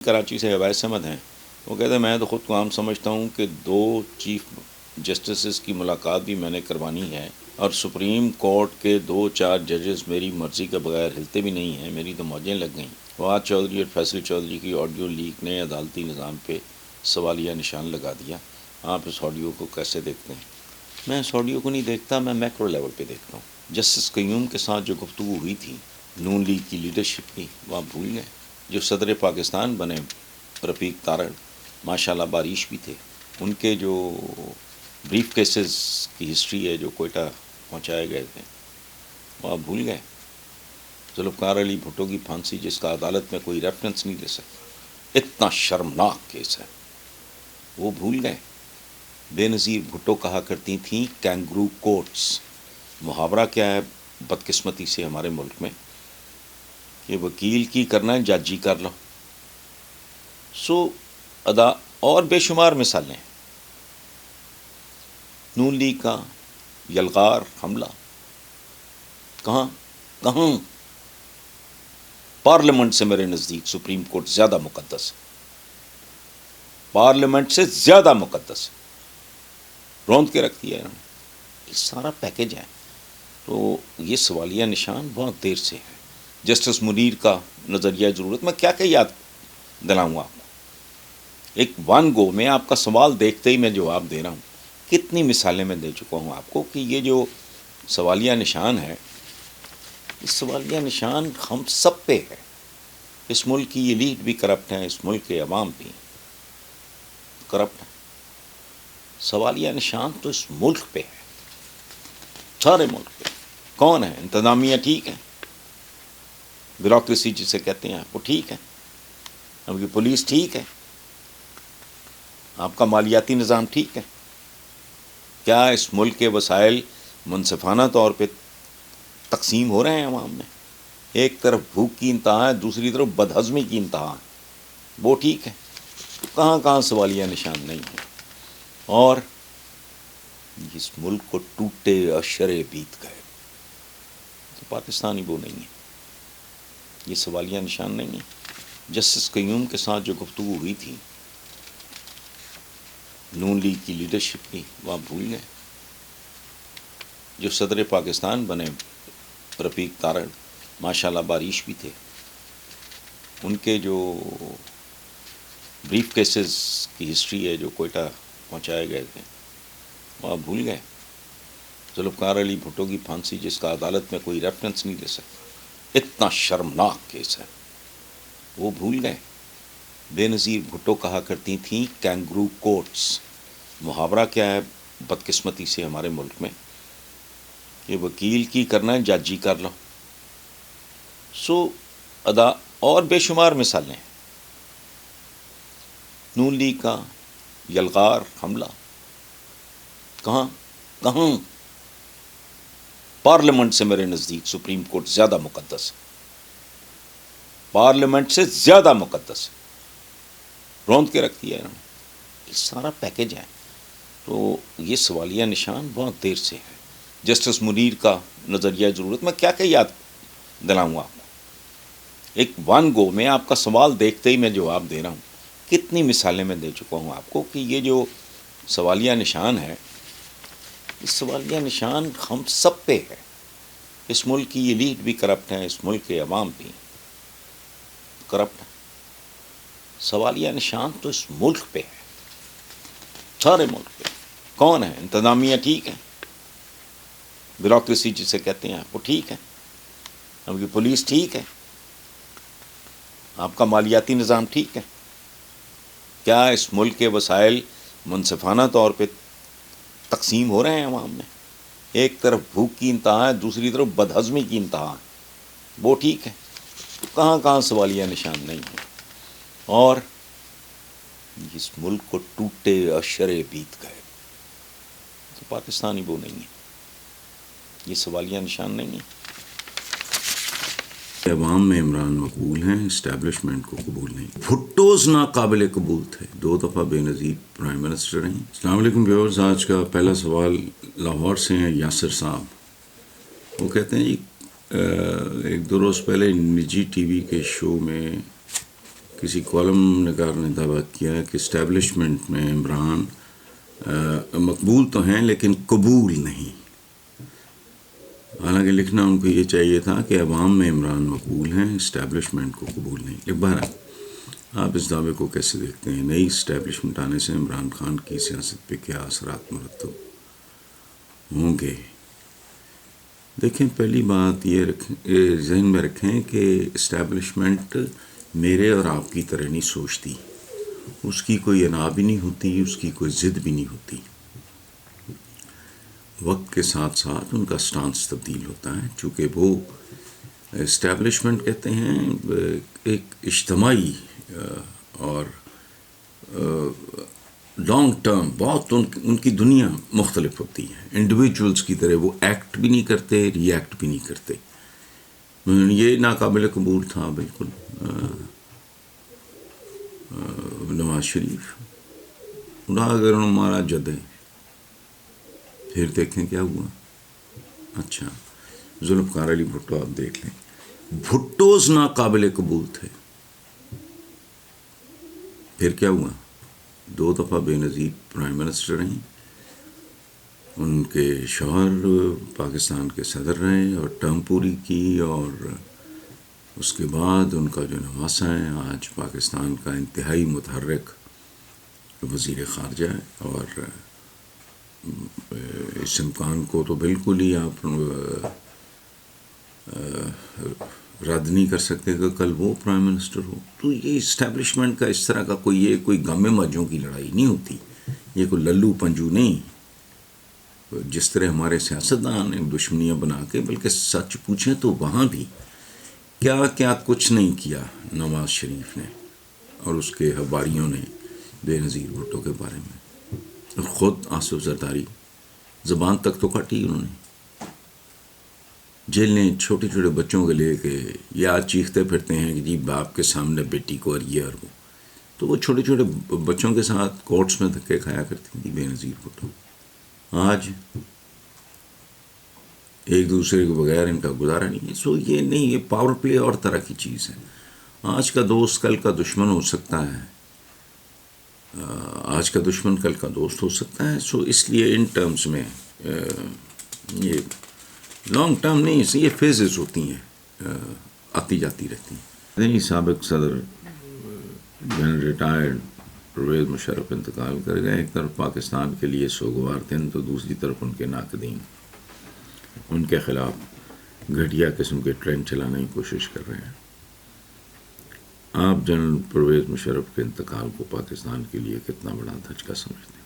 کراچی سے اویس احمد ہیں. وہ کہتے ہیں میں تو خود کو عام سمجھتا ہوں کہ 2 چیف جسٹسز کی ملاقات بھی میں نے کروانی ہے اور سپریم کورٹ کے 2-4 ججز میری مرضی کے بغیر ہلتے بھی نہیں ہیں. میری تو موجیں لگ گئیں. فواد چودھری اور فیصل چودھری کی آڈیو لیک نے عدالتی نظام پہ سوالیہ نشان لگا دیا. آپ اس آڈیو کو کیسے دیکھتے ہیں؟ میں اس آڈیو کو نہیں دیکھتا، میں میکرو لیول پہ دیکھتا ہوں. جسٹس قیوم کے ساتھ جو گفتگو ہوئی تھی نون لیگ کی لیڈرشپ کی، وہ آپ بھول گئے. جو صدر پاکستان بنے رفیق تارڑ ماشاءاللہ بارش بھی تھے. ان کے جو بریف کیسز کی ہسٹری ہے جو کوئٹہ پہنچائے گئے تھے، وہ آپ بھول گئے. ذوالفقار علی بھٹو کی پھانسی جس کا عدالت میں کوئی ریفرنس نہیں دے سکتا، اتنا شرمناک کیس ہے، وہ بھول گئے. بے نظیر بھٹو کہا کرتی تھیں کینگرو کورٹس. محاورہ کیا ہے بدقسمتی سے ہمارے ملک میں کہ وکیل کی کرنا ہے جج ہی کر لو. ادا اور بے شمار مثالیں. نون لیگ کا یلغار حملہ کہاں پارلیمنٹ سے میرے نزدیک سپریم کورٹ زیادہ مقدس ہے، پارلیمنٹ سے زیادہ مقدس ہے. روند کے رکھ دیا انہوں نے. یہ سارا پیکج ہے. تو یہ سوالیہ نشان بہت دیر سے ہے. جسٹس منیر کا نظریہ ضرورت، میں کیا یاد دلاؤں گا آپ کو. ایک ون گو میں آپ کا سوال دیکھتے ہی میں جواب دے رہا ہوں. کتنی مثالیں میں دے چکا ہوں آپ کو کہ یہ جو سوالیہ نشان ہے، اس سوالیہ نشان ہم سب پہ ہے. اس ملک کی ایلیٹ بھی کرپٹ ہیں، اس ملک کے عوام بھی کرپٹ ہیں. سوالیہ نشان تو اس ملک پہ ہے، سارے ملک پہ. کون ہے؟ انتظامیہ ٹھیک ہے، بیوروکریسی جسے کہتے ہیں وہ ٹھیک ہے، اب کی پولیس ٹھیک ہے، آپ کا مالیاتی نظام ٹھیک ہے. کیا اس ملک کے وسائل منصفانہ طور پہ تقسیم ہو رہے ہیں عوام میں؟ ایک طرف بھوک کی انتہا ہے، دوسری طرف بدہضمی کی انتہا ہے، وہ ٹھیک ہے. کہاں سوالیہ نشان نہیں ہے. اور اس ملک کو ٹوٹے اشرے بیت گئے تو پاکستانی وہ نہیں ہے. یہ سوالیہ نشان نہیں ہے. جسٹس قیوم کے ساتھ جو گفتگو ہوئی تھی نون لیگ کی لیڈرشپ کی، وہ آپ بھول گئے. جو صدر پاکستان بنے رفیق تارڑ ماشاءاللہ بارش بھی تھے. ان کے جو بریف کیسز کی ہسٹری ہے جو کوئٹہ پہنچائے گئے تھے، وہ آپ بھول گئے. ذوالفقار علی بھٹو کی پھانسی جس کا عدالت میں کوئی ریفرنس نہیں دے سکتا، اتنا شرمناک کیس ہے، وہ بھول گئے. بے نظیر بھٹو کہا کرتی تھیں کینگرو کورٹس. محاورہ کیا ہے بدقسمتی سے ہمارے ملک میں کہ وکیل کی کرنا ہے جج ہی کر لو. اور بے شمار مثالیں. نون لیگ کا یلغار حملہ کہاں پارلیمنٹ سے میرے نزدیک سپریم کورٹ زیادہ مقدس ہے، پارلیمنٹ سے زیادہ مقدس ہے. روند کے رکھ دیا انہوں نے. یہ سارا پیکج ہے. تو یہ سوالیہ نشان بہت دیر سے ہے. جسٹس منیر کا نظریہ ضرورت، میں کیا یاد دلاؤں گا آپ کو. ایک ون گو میں آپ کا سوال دیکھتے ہی میں جواب دے رہا ہوں. کتنی مثالیں میں دے چکا ہوں آپ کو کہ یہ جو سوالیہ نشان ہے، اس سوالیہ نشان ہم سب پہ ہے. اس ملک کی ایلیٹ بھی کرپٹ ہیں، اس ملک کے عوام بھی کرپٹ ہیں. سوالیہ نشان تو اس ملک پہ ہے، سارے ملک پہ. کون ہے؟ انتظامیہ ٹھیک ہے، بیوروکریسی جسے کہتے ہیں وہ ٹھیک ہے، اب کی پولیس ٹھیک ہے، آپ کا مالیاتی نظام ٹھیک ہے. کیا اس ملک کے وسائل منصفانہ طور پہ تقسیم ہو رہے ہیں عوام میں؟ ایک طرف بھوک کی انتہا ہے، دوسری طرف بدہضمی کی انتہا ہے، وہ ٹھیک ہے. کہاں سوالیہ نشان نہیں ہے. اور اس ملک کو ٹوٹے اشرے بیت گئے تو پاکستانی وہ نہیں ہے. یہ سوالیہ نشان نہیں ہے. عوام میں عمران مقبول ہیں، اسٹیبلشمنٹ کو قبول نہیں. بھٹوز ناقابل قبول تھے، 2 دفعہ بے نظیر پرائم منسٹر رہیں. السلام علیکم ویورز. آج کا پہلا سوال لاہور سے ہیں یاسر صاحب. وہ کہتے ہیں ایک 2 روز پہلے نجی ٹی وی کے شو میں کسی کالم نگار نے دعویٰ کیا کہ اسٹیبلشمنٹ میں عمران مقبول تو ہیں لیکن قبول نہیں. حالانکہ لکھنا ان کو یہ چاہیے تھا کہ عوام میں عمران مقبول ہیں، اسٹیبلشمنٹ کو قبول نہیں. بہرحال آپ اس دعوے کو کیسے دیکھتے ہیں؟ نئی اسٹیبلشمنٹ آنے سے عمران خان کی سیاست پہ کیا اثرات مرتب ہوں گے؟ دیکھیں، پہلی بات یہ ذہن میں رکھیں کہ اسٹیبلشمنٹ میرے اور آپ کی طرح نہیں سوچتی. اس کی کوئی انا بھی نہیں ہوتی، اس کی کوئی ضد بھی نہیں ہوتی. وقت کے ساتھ ساتھ ان کا سٹانس تبدیل ہوتا ہے، چونکہ وہ اسٹیبلشمنٹ کہتے ہیں ایک اجتماعی اور لانگ ٹرم، بہت ان کی دنیا مختلف ہوتی ہے. انڈیویجولز کی طرح وہ ایکٹ بھی نہیں کرتے، ری ایکٹ بھی نہیں کرتے. یہ ناقابل قبول تھا بالکل. نواز شریف اڑا اگر ہمارا جدے، پھر دیکھیں کیا ہوا. اچھا، ذوالفقار علی بھٹو آپ دیکھ لیں، بھٹوز ناقابل قبول تھے، پھر کیا ہوا؟ 2 دفعہ بے نظیر پرائم منسٹر رہیں، ان کے شوہر پاکستان کے صدر رہے اور ٹرم پوری کی، اور اس کے بعد ان کا جو نواسہ ہے آج پاکستان کا انتہائی متحرک وزیر خارجہ ہے. اور اس امکان کو تو بالکل ہی آپ رد نہیں کر سکتے کہ کل وہ پرائم منسٹر ہو. تو یہ اسٹیبلشمنٹ کا اس طرح کا کوئی غم مجوں کی لڑائی نہیں ہوتی، یہ کوئی للو پنجو نہیں جس طرح ہمارے سیاستدان نے دشمنیاں بنا کے. بلکہ سچ پوچھیں تو وہاں بھی کیا کچھ نہیں کیا نواز شریف نے اور اس کے حواریوں نے بے نظیر بھٹو کے بارے میں. خود آصف زرداری زبان تک تو کاٹی انہوں نے. جیلیں چھوٹے چھوٹے بچوں کے لے کے یہ آج چیختے پھرتے ہیں کہ جی باپ کے سامنے بیٹی کو اور یہ اور وہ. تو وہ چھوٹے چھوٹے بچوں کے ساتھ کورٹس میں دھکے کھایا کرتی تھی بے نظیر بھٹو. آج ایک دوسرے کے بغیر ان کا گزارا نہیں ہے. سو یہ نہیں، یہ پاور پلے اور طرح کی چیز ہے. آج کا دوست کل کا دشمن ہو سکتا ہے، آج کا دشمن کل کا دوست ہو سکتا ہے. سو اس لیے ان ٹرمز میں یہ لانگ ٹرم نہیں، یہ فیزز ہوتی ہیں، آتی جاتی رہتی ہیں. نہیں، سابق صدر جنرل ریٹائرڈ پرویز مشرف انتقال کر گئے. ایک طرف پاکستان کے لیے سوگوار دن، تو دوسری طرف ان کے ناقدین ان کے خلاف گھٹیا قسم کے ٹرینڈ چلانے کی کوشش کر رہے ہیں. آپ جنرل پرویز مشرف کے انتقال کو پاکستان کے لیے کتنا بڑا دھچکا سمجھتے ہیں؟